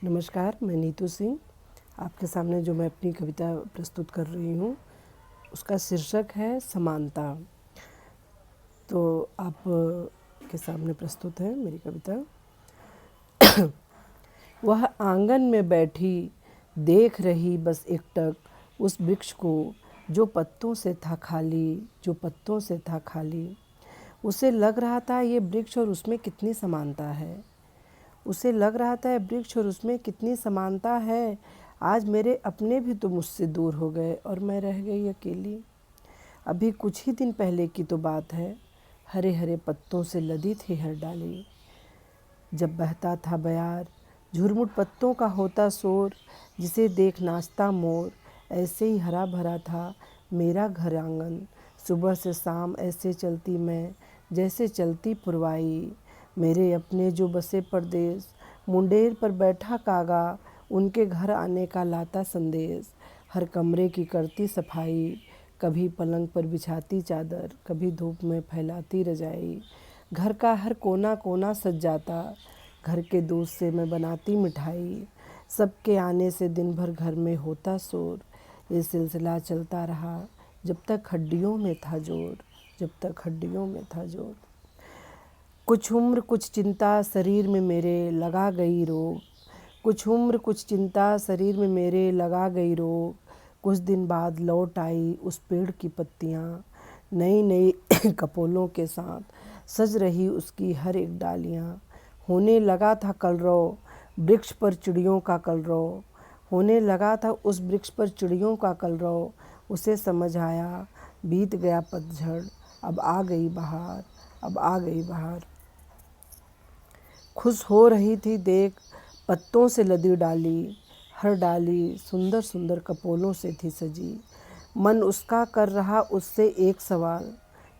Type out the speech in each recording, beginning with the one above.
नमस्कार, मैं नीतू सिंह। आपके सामने जो मैं अपनी कविता प्रस्तुत कर रही हूँ, उसका शीर्षक है समानता। तो आप के सामने प्रस्तुत है मेरी कविता। वह आंगन में बैठी देख रही बस एकटक उस वृक्ष को जो पत्तों से था खाली, जो पत्तों से था खाली। उसे लग रहा था ये वृक्ष और उसमें कितनी समानता है। उसे लग रहा था वृक्ष और उसमें कितनी समानता है। आज मेरे अपने भी तो मुझसे दूर हो गए और मैं रह गई अकेली। अभी कुछ ही दिन पहले की तो बात है, हरे हरे पत्तों से लदी थी हर डाली। जब बहता था बयार, झुरमुट पत्तों का होता शोर, जिसे देख नाचता मोर। ऐसे ही हरा भरा था मेरा घर आंगन। सुबह से शाम ऐसे चलती मैं, जैसे चलती पुरवाई। मेरे अपने जो बसे परदेस, मुंडेर पर बैठा कागा, उनके घर आने का लाता संदेश। हर कमरे की करती सफाई, कभी पलंग पर बिछाती चादर, कभी धूप में फैलाती रजाई। घर का हर कोना कोना सज जाता, घर के दूध से मैं बनाती मिठाई। सबके आने से दिन भर घर में होता शोर। ये सिलसिला चलता रहा जब तक हड्डियों में था जोर, जब तक हड्डियों में था जोर। कुछ उम्र कुछ चिंता शरीर में मेरे लगा गई रोग, कुछ उम्र कुछ चिंता शरीर में मेरे लगा गई रोग। कुछ दिन बाद लौट आई उस पेड़ की पत्तियाँ, नई नई कपोलों के साथ सज रही उसकी हर एक डालियाँ। होने लगा था कलरव वृक्ष पर चिड़ियों का कलरव, होने लगा था उस वृक्ष पर चिड़ियों का कलरव। उसे समझ आया बीत गया पतझड़, अब आ गई बहार, अब आ गई बहार। खुश हो रही थी देख पत्तों से लदी डाली, हर डाली सुंदर सुंदर कपोलों से थी सजी। मन उसका कर रहा उससे एक सवाल,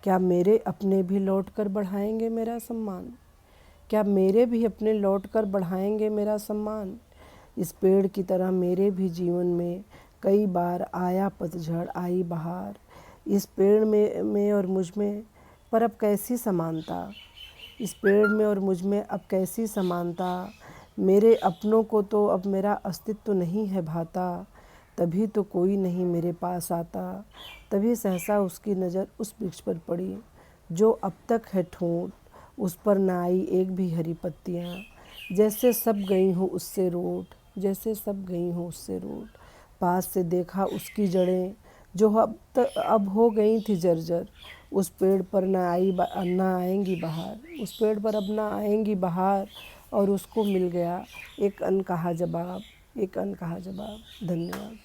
क्या मेरे अपने भी लौट कर बढ़ाएंगे मेरा सम्मान? क्या मेरे भी अपने लौट कर बढ़ाएंगे मेरा सम्मान? इस पेड़ की तरह मेरे भी जीवन में कई बार आया पतझड़, आई बहार। इस पेड़ में और मुझ में पर अब कैसी समानता, इस पेड़ में और मुझ में अब कैसी समानता। मेरे अपनों को तो अब मेरा अस्तित्व नहीं है भाता, तभी तो कोई नहीं मेरे पास आता। तभी सहसा उसकी नज़र उस वृक्ष पर पड़ी, जो अब तक है ठूंठ, उस पर न आई एक भी हरी पत्तियाँ। जैसे सब गई हूँ उससे रूठ, जैसे सब गई हूँ उससे रूठ। पास से देखा उसकी जड़ें, जो अब हो गई थी जर्जर। उस पेड़ पर न आएंगी बहार, उस पेड़ पर अब ना आएंगी बहार। और उसको मिल गया एक अनकहा जवाब, एक अनकहा जवाब। धन्यवाद।